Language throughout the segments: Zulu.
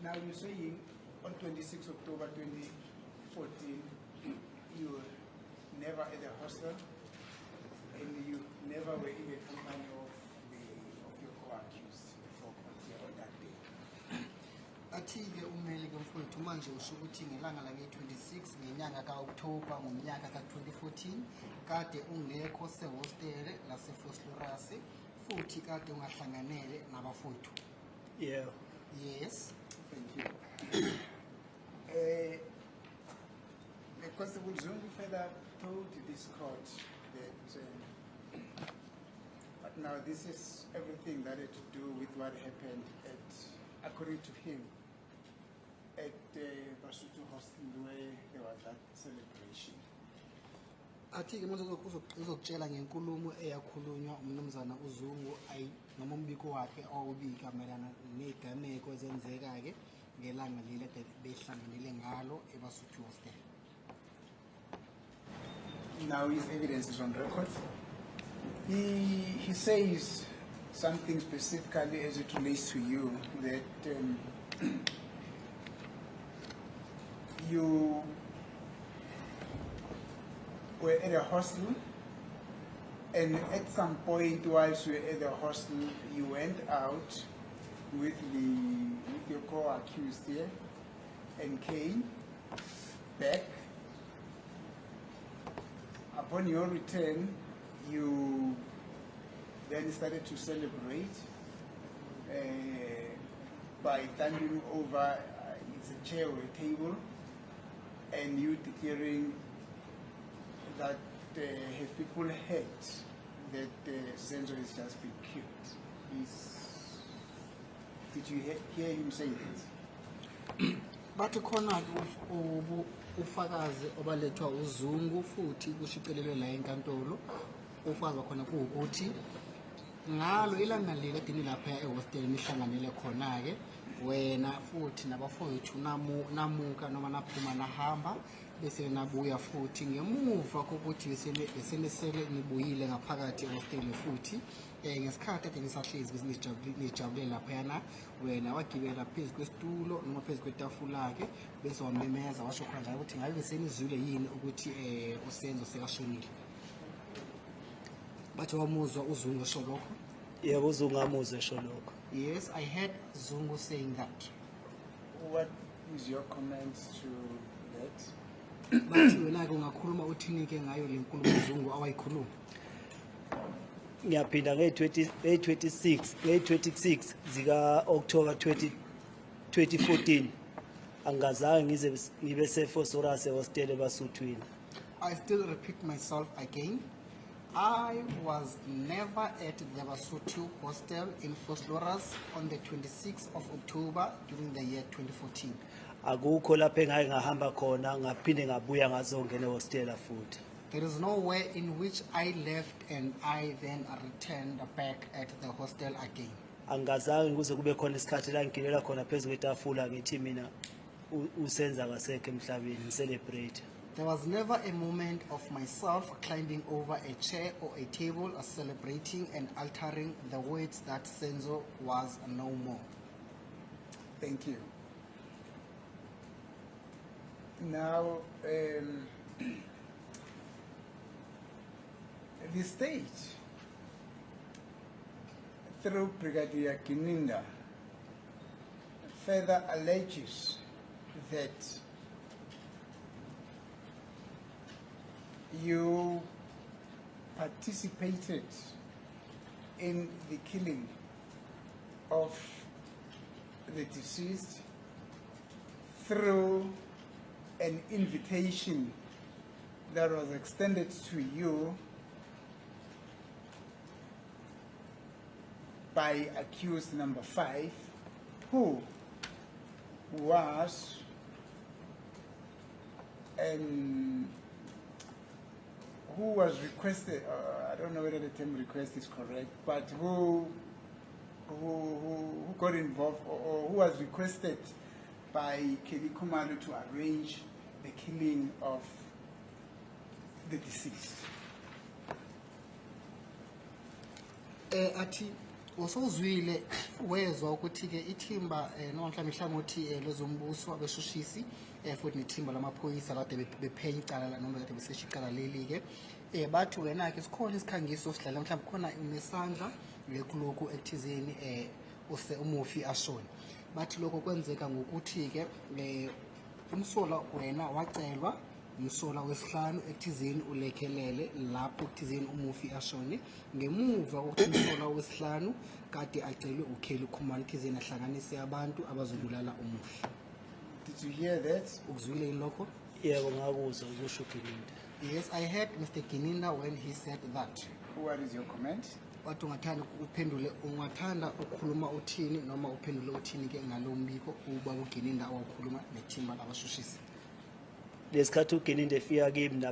Now you're saying on 26 October 2014, you were never at the hostel and you never were in the company of your co-accused on that day. Athi-ke ummeli kamfowethu manje usho ukuthi ngelanga lange-26 ngenyanga ka-October ngomnyaka ka-2014 kade ungekho sehostele lase-Vosloorus futhi kade ungahlanganele nabafowethu. Yeah. Yes. Thank you. The Constable Zungu further told this court that but now this is everything that had to do with what happened according to him, at the Basotho Hostel where there was that celebration. Athi-ke manje uzokutshela ngenkulumo eyakhulunywa umnumzana uZungu noma umbiko wakhe awubika mayelana negameko ezenzeka-ke ngelanga leli ade behlanganele ngalo eBasotho Hostel. Now his evidence is on record. He says something specifically as it relates to you, that you were at a hostel, and at some point whilst you were at the hostel, you went out with your co-accused here and came back. Upon your return, you then started to celebrate by standing over it's a chair or a table, and you declaring that have people heard that Senzo has just been killed. Did you hear him say that? Bathi khona-ke ufakazi obalethwa uZungu futhi kushicilelwe la enkantolo ufakazi wakhona kuwukuthi ngalo ilanga leli edini lapha ehostel nihlanganele khona-ke wena futhi nabafowethu namuka noma naphuma nahamba bese nabuya futhi ngemuva kokuthi besenesele nibuyile ngaphakathi ehostel futhi ngesikhathi ade nisahlezi bese nijabule laphayana wena wagibela phezu kwesitulo noma phezu kwetafula-ke bese wamemeza washo khona njalo ukuthi ngabe besenizwile yini ukuthi uSenzo sekashonile. Bathi wamuzwa uZungu esho lokho? Yebo, uZungu ngamuzwa esho lokho. Yes, I heard Zungu saying that. What is your comment to that? Bathi wena-ke ungakhuluma uthini-ke ngayo le nkulumo uZungu awayikhuluma? Ngiyaphinda nge-26 zika-October 2014 angazange ngibe se-Vosloorus hostel eBasothweni. I still repeat myself again. I was never at the Basotho hostel in Vosloorus on the 26th of October during the year 2014. Akukho lapho engake ngahamba khona ngaphinde ngabuya ngazongena ehostela futhi. There is no way in which I left and I then returned back at the hostel again. Angazange kuze kube khona isikhathi la ngigelela khona phezu kwetafula ngithi mina uSenzo akasekho emhlabeni ngicelebrate. There was never a moment of myself climbing over a chair or a table celebrating and altering the words that Senzo was no more. Thank you. Now, the state, through Brigadier Kininda, further alleges that you participated in the killing of the deceased through an invitation that was extended to you by accused number 5, who was requested, I don't know whether the term request is correct, but who got involved or who was requested by Kelly Khumalo to arrange the killing of the deceased. Athi usuzwile wezwa ukuthi ke ithimba noma mhlawumbe ihlangothi lezombuso abeshushisi futhi nethimba lamaphoyisa kade bephenya icala la noma kade besesha icala leli ke bathi wena ke sikhona isikhangiso sidlala mhlawumbe khona unesandla lekuloko ekuthizeni umufi ashone bathi lokho kwenzeka ngokuthi ke umsola wena wacelwa umsola wesihlanu ekuthizeni ulekhelele lapho ekuthizeni umufi ashone ngemuva kokuthi umsola wesihlanu kade acelwe uKelly Khumalo ekuthizeni ahlanganise abantu abazobulala umufi. Did you hear that? Ukuzwile lokho? Yebo ngakuzwa ukusho Gininda. Yes, I heard Mr. Gininda when he said that. What is your comment? Wathi ungathanda ukukhuluma uthini noma uphendule uthini ke ngalo mbiko ubaba uGininda awakhuluma nethimba labashushisi. Lesikhathi uGininda efika kimi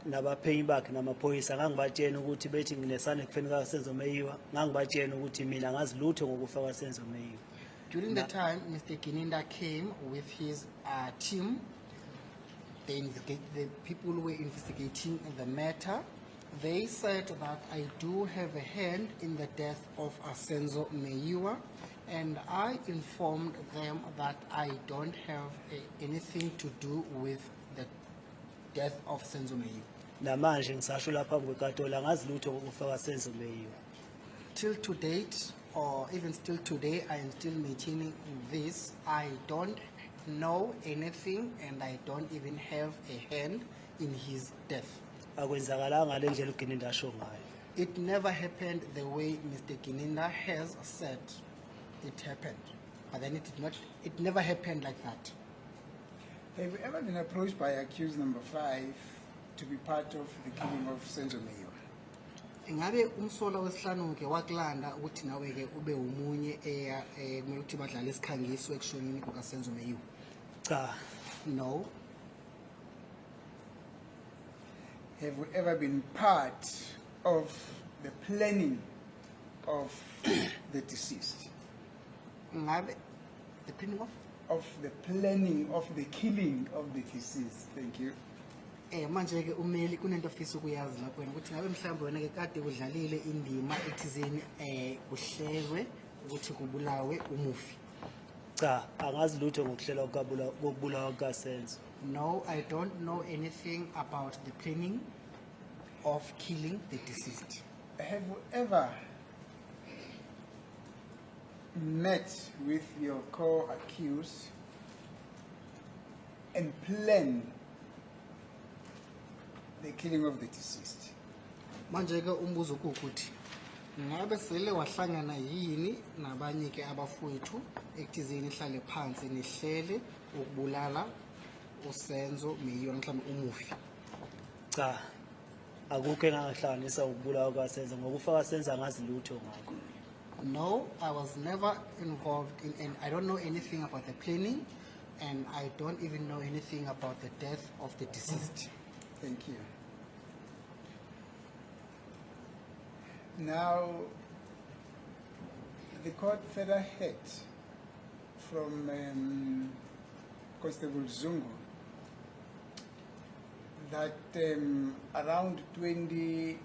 nabaphenyi bakhe namaphoyisa ngangibatshena ukuthi bethi nginesane kufeni kaSenzo Meyiwa ngangibatshena ukuthi mina ngazi lutho ngokufa kaSenzo Meyiwa. During the time Mr. Gininda came with his team, the people who were investigating the matter, they said that I do have a hand in the death of Senzo Meyiwa, and I informed them that I don't have anything to do with the death of Senzo Meyiwa. Namanje ngisasho lapha ngekatola ngazi lutho ngokufa kaSenzo Meyiwa. Till to date, or even still today, I am still maintaining this. I don't know anything, and I don't even have a hand in his death. Akwenzakalanga lendlela uGininda asho ngayo. It never happened the way Mr. Gininda has said it happened. But then it never happened like that. Have you ever been approached by accused number 5 to be part of the killing of Senzo Meyiwa? Ingabe umsola wesihlanu ke wakulanda ukuthi nawe ke ube umunye kumele ukuthi badlale isikhangiso ekushonini kukaSenzo Meyiwa? Cha. No. Have you ever been part of the planning of the deceased? Ingabe the planning of the planning of the killing of the deceased. Thank you. Manje ke umeli kunento ofisa ukuyazi lapho wena ukuthi ngabe mhlawumbe wena ke kade udlalile indima ethizeni kuhlelwe ukuthi kubulawe umufi. Cha, angazi lutho ngokuhlela kokubulawa kaSenzo. No, I don't know anything about the planning of killing the deceased. Have you ever met with your co-accused and planned the killing of the deceased? Manje ke umbuzo ukuthi ngabe sele wahlangana yini nabanye ke abafowethu ekuthizeni ihlale phansi nihlele ukubulala uSenzo Meyiwa mhlawumbe umufi? Cha, akukho engangihlanganisa ukubulawa kaSenzo ngokufa kaSenzo angazi lutho ngakho. No, I was never involved in, and I don't know anything about the planning, and I don't even know anything about the death of the deceased. Thank you. Now, the court further heard from Constable Zungu that around 2019,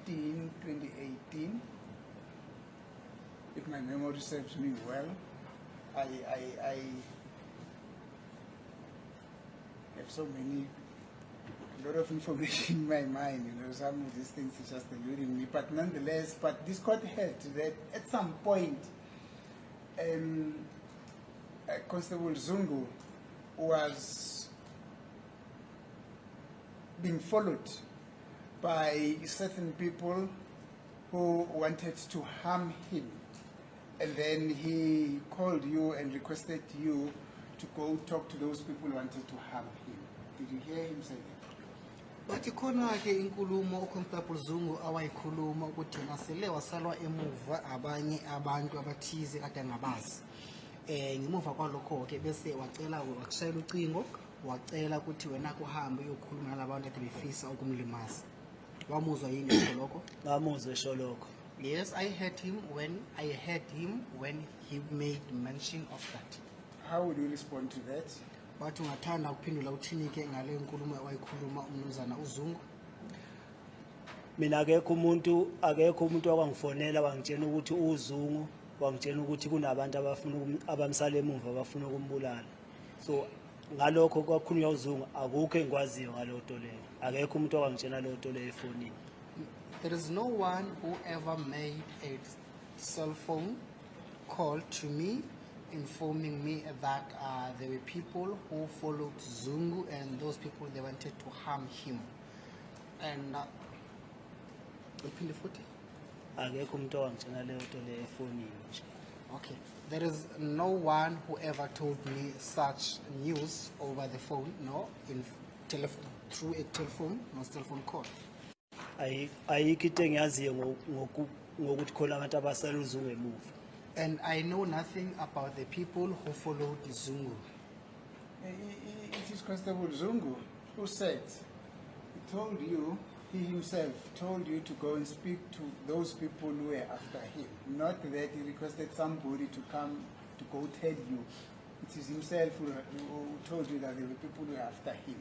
2018, if my memory serves me well, I have so many, a lot of information in my mind, you know, some of these things are just eluding me, but nonetheless, but this court heard that at some point, Constable Zungu was being followed by certain people who wanted to harm him. And then he called you and requested you to go talk to those people who wanted to harm him. Did you hear him say that? Bathi khona ke inkulumo uConstable Zungu awayikhuluma ukuthi nasele wasalwa emuva abanye abantu abathize kade angabazi. Ngemuva kwalokho ke bese wacela wakushayela ucingo wacela ukuthi wena kuhambe uyokhuluma nalabantu ade befisa ukumlimaza. Wamuzwa yini lokho? Ngamuzwa esho lokho. Yes, I heard him when he made mention of that. How would you respond to that? Bathi ungathanda ukuphendula uthini ke ngale nkulumo awayikhuluma umnumzana uZungu? mina akekho umuntu akwangifonela wangitshela ukuthi uzungu wangitshela ukuthi kunabantu abamsala emuva abafuna ukumbulala. So ngalokho kwakhulunywa uzungu akukho engikwaziyo ngalo nto leyo. Akekho umuntu owangitshela lo nto leyo efonini. There is no one who ever made a cell phone call to me informing me that there were people who followed Zungu, and those people, they wanted to harm him. And Akekho umuntu owangitshela leyo nto leyo efonini nje. okay, there is no one who ever told me such news over the phone, no, through a telephone, no cell phone call. Ayikho into engiyaziyo ngokuthi khona abantu abasala uzungu emuva. And I know nothing about the people who followed Zungu. It is Constable Zungu who said, he himself told you to go and speak to those people who were after him. Not that he requested somebody to come to go tell you. It is himself who told you that there were people who were after him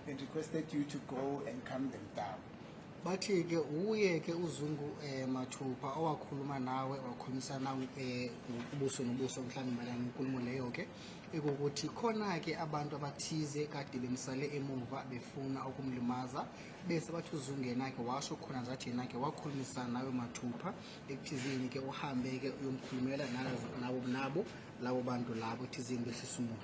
and requested you to go and calm them down. Bathi ke uye ke uZungu mathupha owakhuluma nawe wakhulumisana ubuso nobuso mhlawumbe malana inkulumo leyo ke ekukuthi khona ke abantu abathize kade bemsale emuva befuna ukumlimaza bese bathi uZungu yena ke washo khona ngathi yena ke wakhulumisana nawe mathupha ekuthizini ke uhambe ke uyomkhulumela nabo labo bantu labo ethizini behlisa umoya.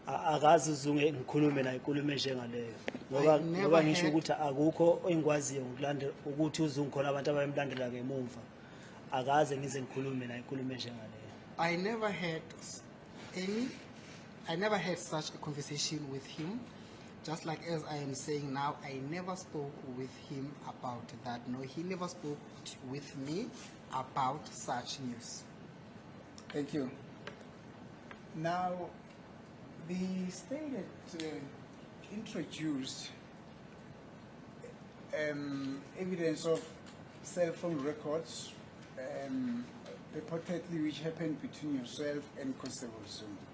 Akazi uzungu ngikhulume naye inkulumo njengaleyo ngoba ngisho ukuthi akukho engikwaziyo ngokulandela ukuthi uzungu khona abantu abayemlandela ngemuva akaze ngize ngikhulume naye inkulumo njengaleyo. I never had such a conversation with him. Just like as I am saying now, I never spoke with him about that. No, he never spoke with me about such news. Thank you. Now, the state that introduced evidence of cell phone records reportedly which happened between yourself and Constable Zungu.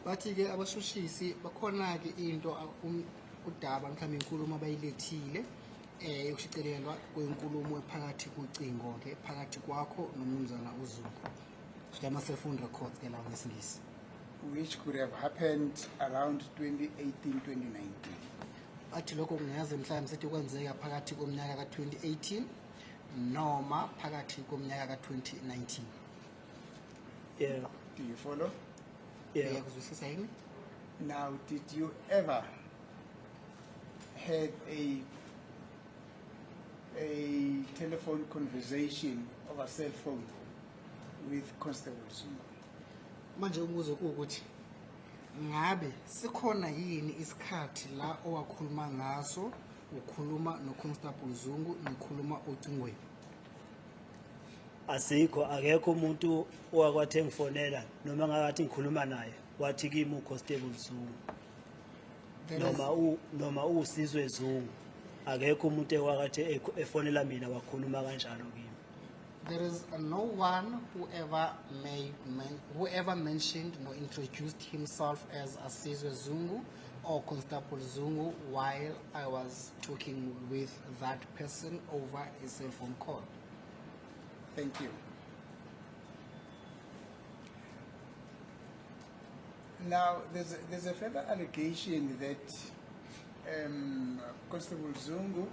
Bathi ke abashushisi bakhona ke into udaba mhlawumbe inkulumo abayilethile yokushicilelwa kwenkulumo ephakathi kucingo ke phakathi kwakho nomnumzana uZungu. Ama cell phone records ke lawo ngesingisi. Which could have happened around 2018-2019. Bathi lokho kungaze mhlawumbe sethi kwenzeka phakathi komnyaka ka2018 noma phakathi komnyaka ka2019. Yeah. Do you follow? Yeah. Now, did you ever had a telephone conversation over cell phone with Constable Zungu? Manje umbuzo ukuthi ngabe sikhona yini isikhathi la owakhuluma ngaso ukhuluma noConstable Zungu nikhuluma ocingweni? Asikho, akekho umuntu owakwathi engifonela noma ngakathi ngikhuluma naye wathi kimi uConstable Zungu noma uSizwe Zungu. Akekho umuntu ewakathi efonela mina wakhuluma kanjalo kimi. There is no one who ever mentioned nor introduced himself as Asizwe Zungu or Constable Zungu while I was talking with that person over a cell phone call. Thank you. Now, there's a further allegation that Constable Zungu,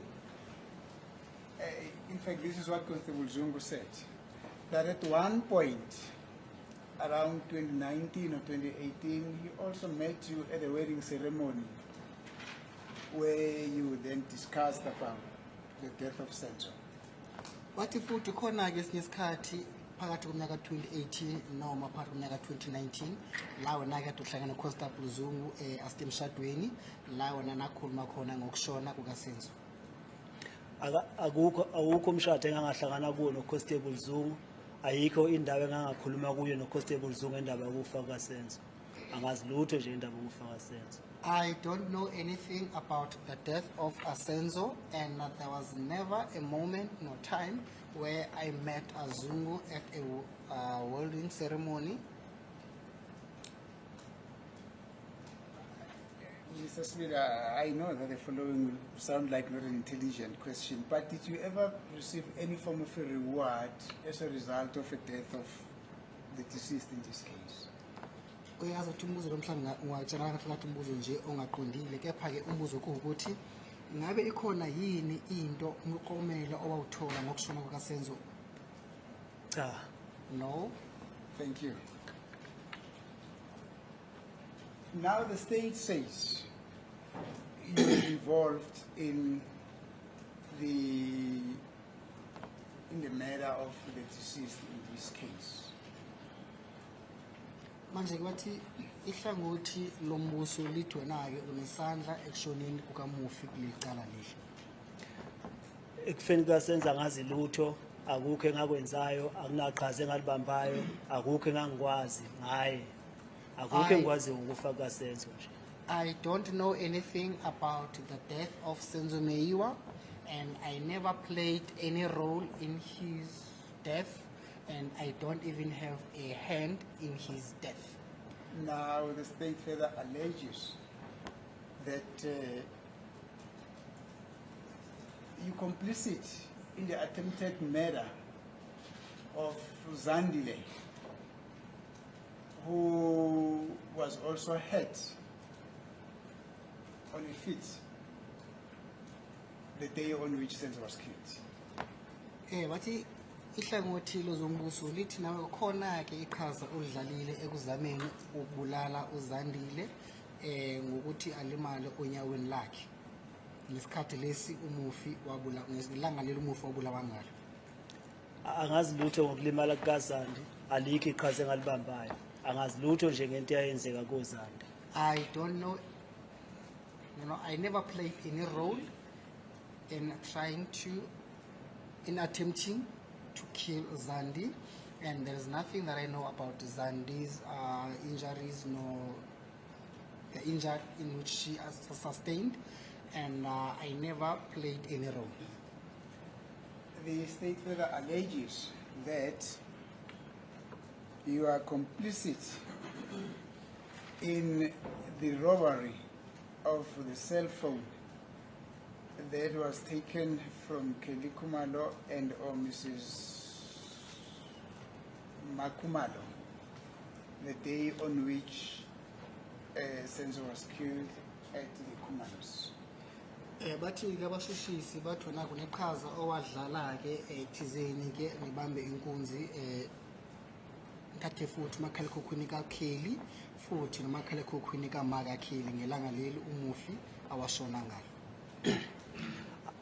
in fact, this is what Constable Zungu said, that at one point, around 2019 or 2018, he also met you at a wedding ceremony where you then discussed about the death of Senzo. Wathi futhi khona ke esinye isikhathi phakathi komnyaka 2018 noma phakathi komnyaka 2019 la wena ke uhlangana noConstable Zungu asitemshadweni la wena nakhuluma khona ngokushona kukaSenzo. Akukho umshado engangahlangana kuwo noConstable Zungu. Ayikho indawo engangakhuluma kuyo noConstable Zungu endaba yokufa kaSenzo. Angazi lutho nje indaba yokufa kaSenzo. I don't know anything about the death of Asenzo, and there was never a moment nor time where I met Zungu at a wedding ceremony. Mr. Smith, I know that the following will sound like not an intelligent question, but did you ever receive any form of a reward as a result of the death of the deceased in this case? uyazi ukuthi umbuzo lo mhlawumbe ungawutshela kahle ngathi umbuzo nje ongaqondile, kepha-ke umbuzo kuwukuthi ngabe ikhona yini into umklomelo owawuthola ngokushona kukaSenzo? Cha. No. Thank you. Now the state says you were involved in the matter of the deceased in this case. Manje kwathi ihlangothi lombuso lithi wena-ke unesandla ekushoneni kukamufi kuleli cala lihle. Ekufeni kaSenzo angazi lutho, akukho engakwenzayo, akunaqhaza engalibambayo, akukho engangikwazi ngaye. Akukho engikwazi ngokufa kaSenzo nje. I don't know anything about the death of Senzo Meyiwa, and I never played any role in his death, and I don't even have a hand in his death. Now the state further alleges that you complicit in the attempted murder of Zandile, who was also hurt on a fit the day on which Senzo was killed. Bathi ihlangothi lozombuso lithi nawe khona-ke iqhaza olidlalile ekuzameni ukubulala uZandile ngokuthi alimale onyaweni lakhe ngesikhathi lesi umufi wabula ngelanga leli umufi wabulawa ngalo. Angazi lutho ngokulimala kukaZandi, alikho iqhaza engalibambayo. Angazi lutho nje ngento eyayenzeka kuZandi. I don't know, I never played any role in attempting to kill Zandi, and there is nothing that I know about Zandi's injuries nor the injury in which she has sustained, and I never played any role. The state further alleges that you are complicit in the robbery of the cell phone that was taken from Kelly Kumalo and or Mrs. Makumalo the day on which Senzo was killed at the Kumalos. Bathi-ke abashushisi bathi wena kuneqhaza owadlala-ke thizeni-ke nibambe inkunzi ntathe futhi umakhalekhukhwini kaKelly futhi nomakhalekhukhwini kaMakaKelly ngelanga leli umufi awashona ngalo.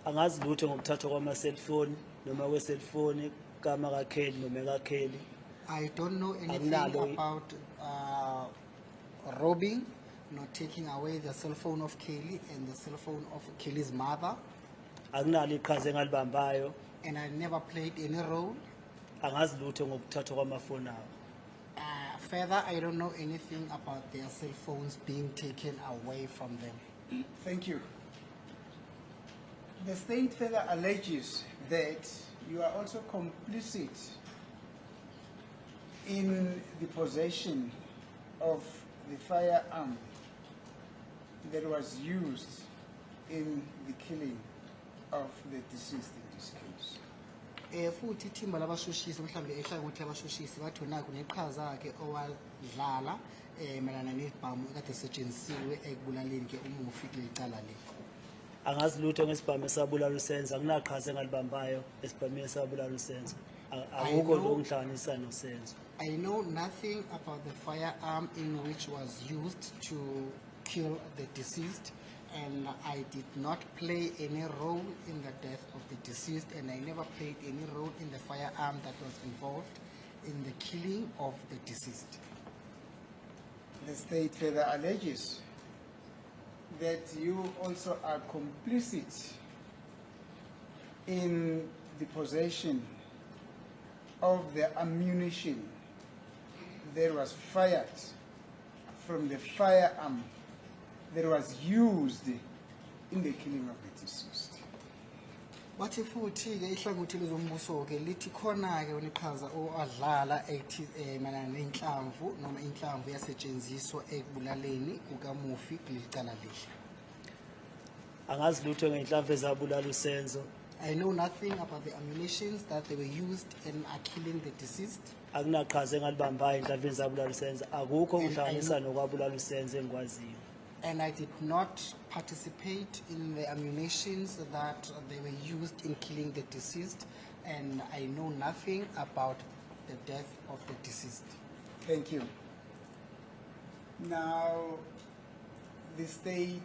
Angazi lutho ngokuthathwa kwama-cellphone noma kwe-cellphone kaMakaKelly noma kaKelly. I don't know anything about robbing, not taking away the cell phone of Kelly and the cell phone of Kelly's mother. Akunalo iqhaza engalibambayo. And I never played any role. Angazi lutho ngokuthathwa kwamafoni abo. Further, I don't know anything about their cell phones being taken away from them. Thank you. The state further alleges that you are also complicit in the possession of the firearm that was used in the killing of the deceased in this case. Futhi ithimba labashushisi mhlambe ehlangothi abashushisi bathi wena kuneqhaza-ke owadlala mayelana nebhamu ekade esetshenzisiwe ekubulaleni-ke umufi kuleli cala leli. Angazi lutho ngesibhamu esabulala uSenzo, akunaqhaza engalibambayo esibhameni esabulala uSenzo. Akukho lo ngihlanganisa noSenzo. I know nothing about the firearm in which was used to kill the deceased, and I did not play any role in the death of the deceased, and I never played any role in the firearm that was involved in the killing of the deceased. The state further alleges that you also are complicit in the possession of the ammunition that was fired from the firearm that was used in the killing of the deceased. bathi futhi-ke ihlangothi lezombuso-ke lithi khona-ke uniqhaza owadlala mayelana ney'nhlamvu noma inhlamvu yasetshenziswa ekubulaleni kukamufi kuleli cala lihle. Angazi lutho ngey'nhlamvu ezabulala uSenzo. I know nothing about the ammunitions that they were used in killing the deceased. Akunaqhaza engalibambayo ey'nhlamvini ezabulala uSenzo. Akukho And kuhlanganisa nokwabulala uSenzo engikwaziyo. And I did not participate in the ammunitions that they were used in killing the deceased, and I know nothing about the death of the deceased. Thank you. Now, the state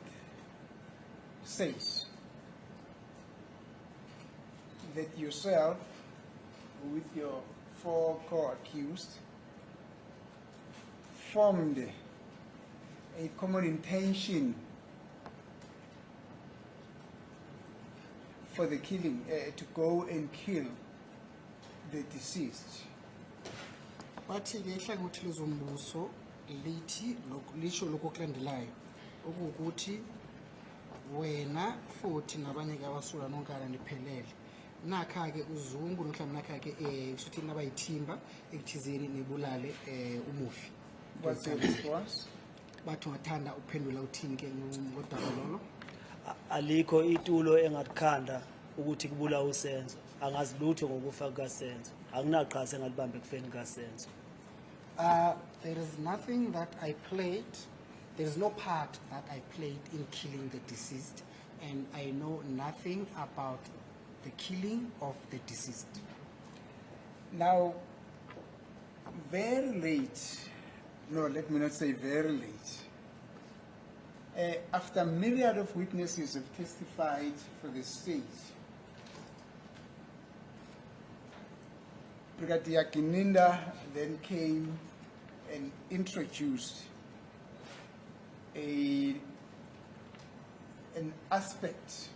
says that yourself, with your 4 co-accused, formed a common intention for the killing, to go and kill the deceased. Bathi-ke ihlangothi lezombuso lithi lisho lokho okulandelayo okuwukuthi wena futhi nabanye-ke abasula nonkana niphelele nakha-ke uZungu mhlawumbe nakha-ke kushuthi nabayithimba ekuthizeni nibulale umufi. What's your response? Bathi ungathanda uphendula uthini-ke ngodaba lolo? Alikho itulo engalikhanda ukuthi kubulawa uSenzo. Angazi lutho ngokufa kukaSenzo. Akunaqhaza engalibambe ekufeni kukaSenzo. There is nothing that I played, there is no part that I played in killing the deceased, and I know nothing about the killing of the deceased. Now, very late, no, let me not say very late, after a myriad of witnesses have testified for the state, Brigadier Kininda then came and introduced an aspect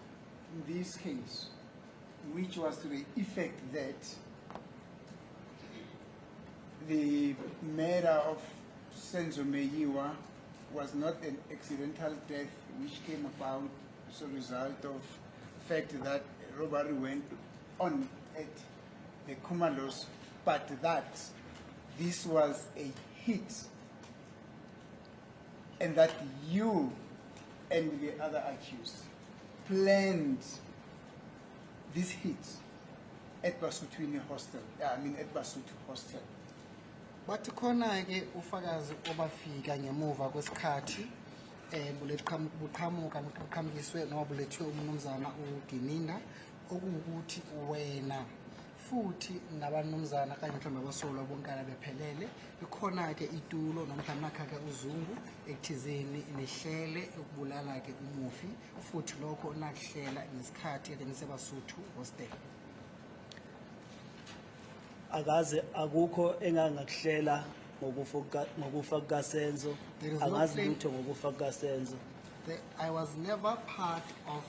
in this case, which was to the effect that the murder of Senzo Meyiwa was not an accidental death which came about as a result of the fact that robbery went on at the Kumalos, but that this was a hit, and that you and the other accused planned this hit at Basotho Hostel. At Basotho Hostel. Bathi khona-ke ufakazi obafika ngemuva kwesikhathi buqhamukiswe noma bulethwe umnumzana uGininda okuwukuthi wena futhi nabanumzana kanye mhlawumbe abasolwa bonkana bephelele ikhona-ke itulo noma mhlawumbe nakha-ke uZungu ekuthizeni nehlele ukubulala-ke umufi futhi lokho nakuhlela ngesikhathi ake niseBasotho Hostel. Akaze akukho engangakuhlela ngokufa kukaSenzo. Angazi lutho ngokufa kukaSenzo. I was never part of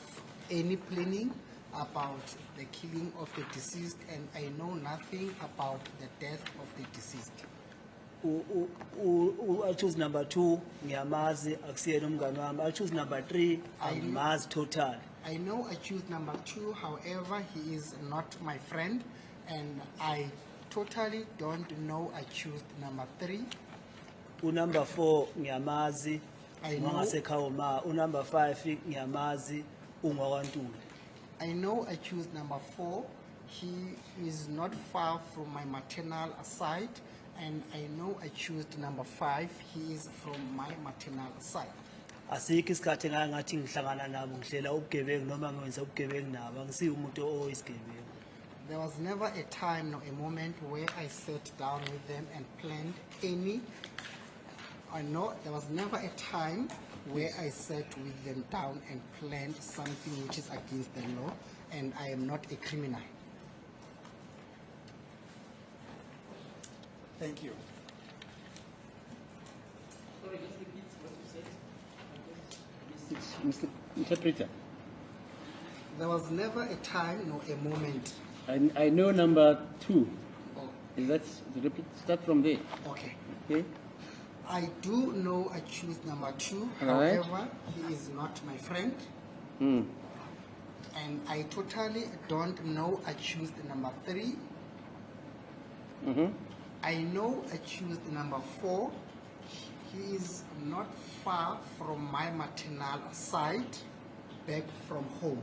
any planning about the killing of the deceased, and I know nothing about the death of the deceased. Choose number 2 ngiyamazi akusiyena umngani wami. Choose number 3 angimazi total. I know I choose number 2, however he is not my friend, and I totally don't know I choose number 3. Number 4 ngiyamazi I know. ungasekhawuma. Number 5 ngiyamazi ungwakwantuli. I know I choose number 4. He is not far from my maternal side, and I know I choose number 5. He is from my maternal side. Asikho isikhathi ngathi ngihlangana nabo ngihlela ubugebengu noma ngenza ubugebengu nabo. Angisiyo umuntu oyisigebengu. There was never a time nor a moment where I sat down with them and planned any. I know there was never a time where I sat with them down and planned something which is against the law, and I am not a criminal. Thank you. Sorry, just repeat what you said. Mr. Interpreter. There was never a time nor a moment. I know number 2. Oh, Let's repeat. Start from there. okay. Okay. I do know I choose number 2. All right. However, he is not my friend. And I totally don't know accused number 3. Mm-hmm. I know accused number 4. He is not far from my maternal side, back from home.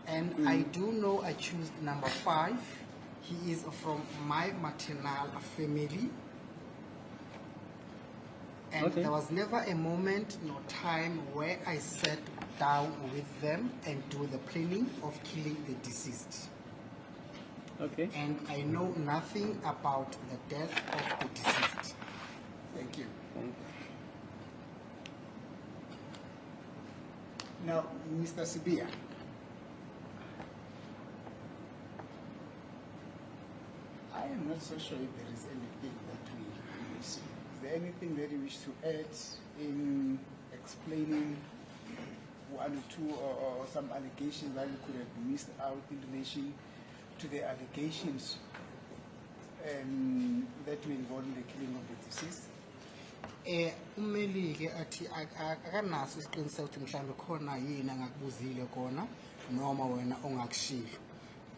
And I do know accused number 5. He is from my maternal family. And Okay. there was never a moment nor time where I sat down with them and do the planning of killing the deceased. Okay. And I know nothing about the death of the deceased. Thank you. Thank Now, Mr. Sibia. I am not so sure if there is anything that we miss. Is there anything that you wish to add in explaining one or two or some allegations that you could have missed out in relation to the allegations that were involved in the killing of the deceased? Umeli ke athi akanaso isiqiniseko ukuthi mhlawumbe khona yini angakubuzile kona noma wena ongakushilo.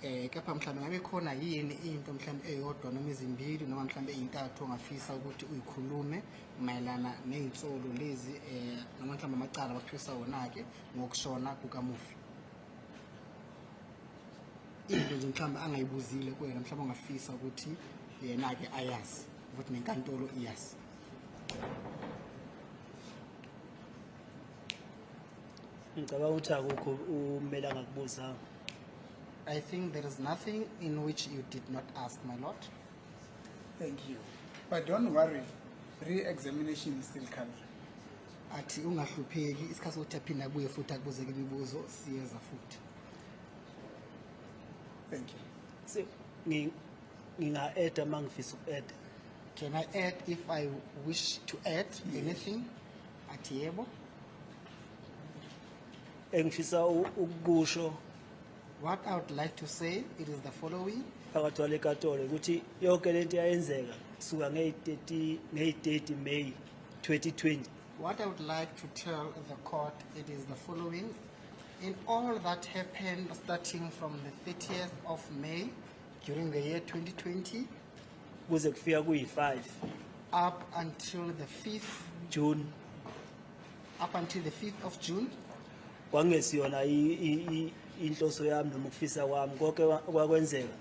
Kepha mhlawumbe ngabe khona yini into mhlawumbe eyodwa noma ezimbili noma mhlawumbe eyintathu ongafisa ukuthi uyikhulume mayelana nezinsolo lezi noma mhlawumbe amacala abaphisa wona ke ngokushona kukaMufi. Into nje mhlawumbe angayibuzile kuwena mhlawumbe ongafisa ukuthi yena ke ayazi ukuthi nenkantolo iyazi. Ngicabanga ukuthi akukho umele angakubuzanga. I think there is nothing in which you did not ask, my lord. Thank you. But don't worry, re-examination is still coming. Athi ungahlupheki isikhathi sokuthi aphinda abuye futhi akubuzeke imibuzo siyeza futhi. Thank you. So nginga-add uma ngifisa uku-add. Can I add if I wish to add anything? Athi yebo. Engifisa ukukusho What I would like to say, it is the following. phakathi kwale katolo ukuthi yonke lento yayenzeka suka ngeyi-30 May 2020. What I would like to tell the court, it is the following. In all that happened starting from the 30th of May during the year 2020 kuze kufika kuyi-5 up until the 5th June of June, kwangesiyona inhloso yami noma ukufisa kwami konke kwakwenzeka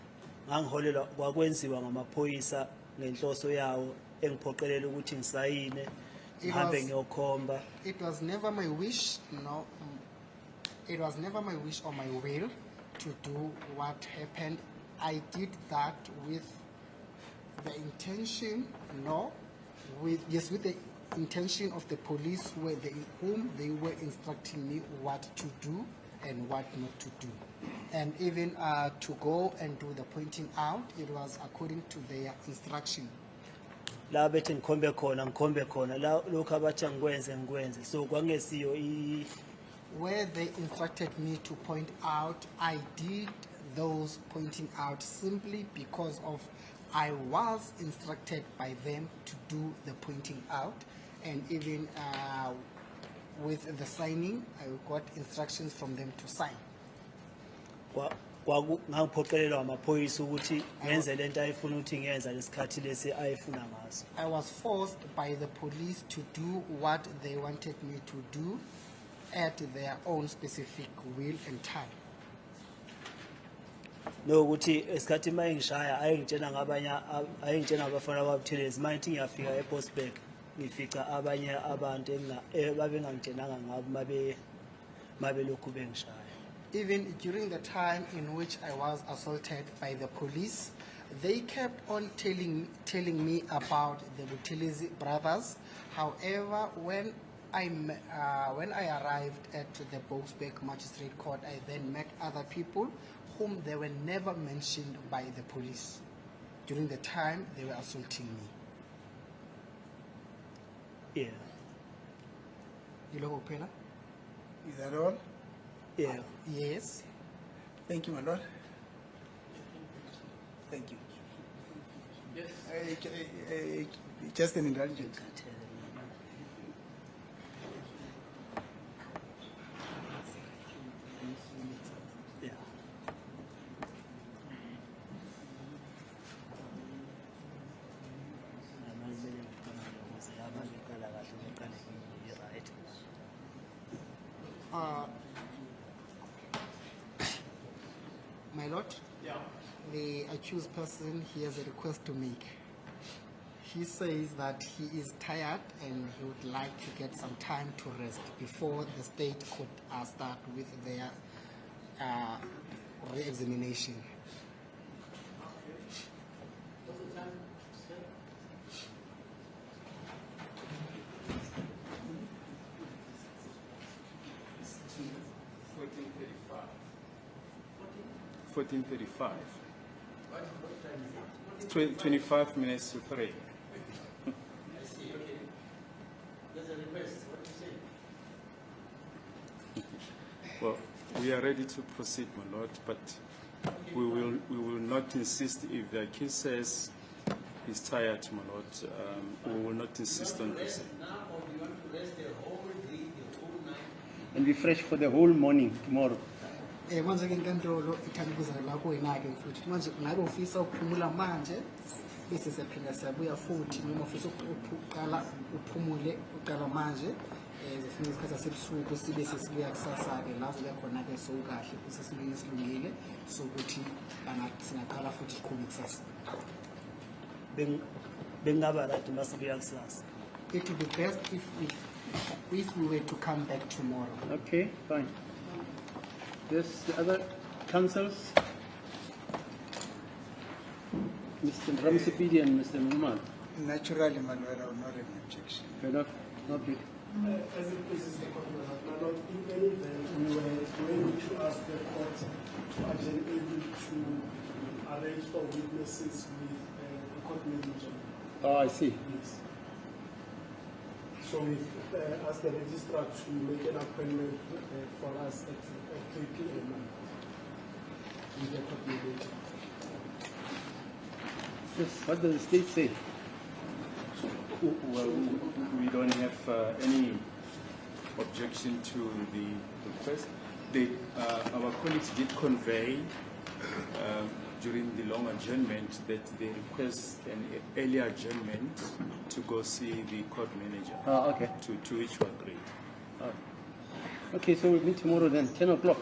ngangiholelwa kwakwenziwa ngamaphoyisa ngenhloso yawo engiphoqelela ukuthi ngisayine ngihambe ngiyokhomba. it was never my wish, it was never my wish or my will to do what happened. I did that with the intention, with the intention of the police whom they were instructing me what to do and what not to do. And even to go and do the pointing out, it was according to their instruction. La bethi ngikhombe khona la lokho abathi ngikwenze so kwangesiyo Where they instructed me to point out, I did those pointing out simply because of I was instructed by them to do the pointing out, and even with the signing, I got instructions from them to sign. ngangiphoqelelwa amaphoyisa ukuthi ngenze lento ayifuna ukuthi ngiyenza lesikhathi lesi ayifuna ngaso. I was forced by the police to do what they wanted me to do at their own specific will and time. Nokuthi esikhathi mayengishaya ayengitshena abafana babuthelezi manje ngiyafika eBosberg ngifica abanye abantu babengangitshenanga ngabo mabe lokhu bengishaya. Even during the time in which I was assaulted by the police, they kept on telling me about the Buthelezi brothers. However, when I arrived at the Boksburg Magistrate Court, I then met other people whom they were never mentioned by the police during the time they were assaulting me. Yeah. Is that all? Yeah. Yes. Thank you, my lord. Thank you. Yes. Just an indulgence. My lord, the accused person, he has a request to make. He says that he is tired and he would like to get some time to rest before the state could start with their re-examination. $14:35. 25 minutes to 3. Well, we are ready to proceed, my lord, but we will not insist if the accused says he's tired, my lord. We will not insist on proceeding. And be fresh for the whole morning tomorrow. Manje ke inkantolo ithandikuzana lakho wena-ke futhi manje ngabe ufisa ukuphumula manje bese siyaphinda siyabuya futhi noma ufisa ukuqala uphumule uqala manje zifika isikhathi sasebusuku sibe sesibuya kusasa-ke la uzobe khona-ke sowukahle kusesibeni esilungile sokuthi singaqala futhi siqhube kusasa. Bengaba right masibuya kusasa. It would be best if we were to come back tomorrow. Okay, fine. There's the other councils, Mr. Ramsapidi and Mr. Muhammad. Naturally, my lord, I will not have an objection. Okay, not big. As it pleases the court, my lord, in any event, we were going to ask the court to urgent able to arrange for witnesses with the court manager. Oh, I see. Yes. So we've asked the registrar to make an appointment for us at 3 p.m. with the court manager. Yes, what does the state say? Well, we don't have any objection to the request. Our colleagues did convey during the long adjournment that they request an early adjournment to go see the court manager. Ah, okay. To which we agreed. Okay, so we'll meet tomorrow then, 10 o'clock.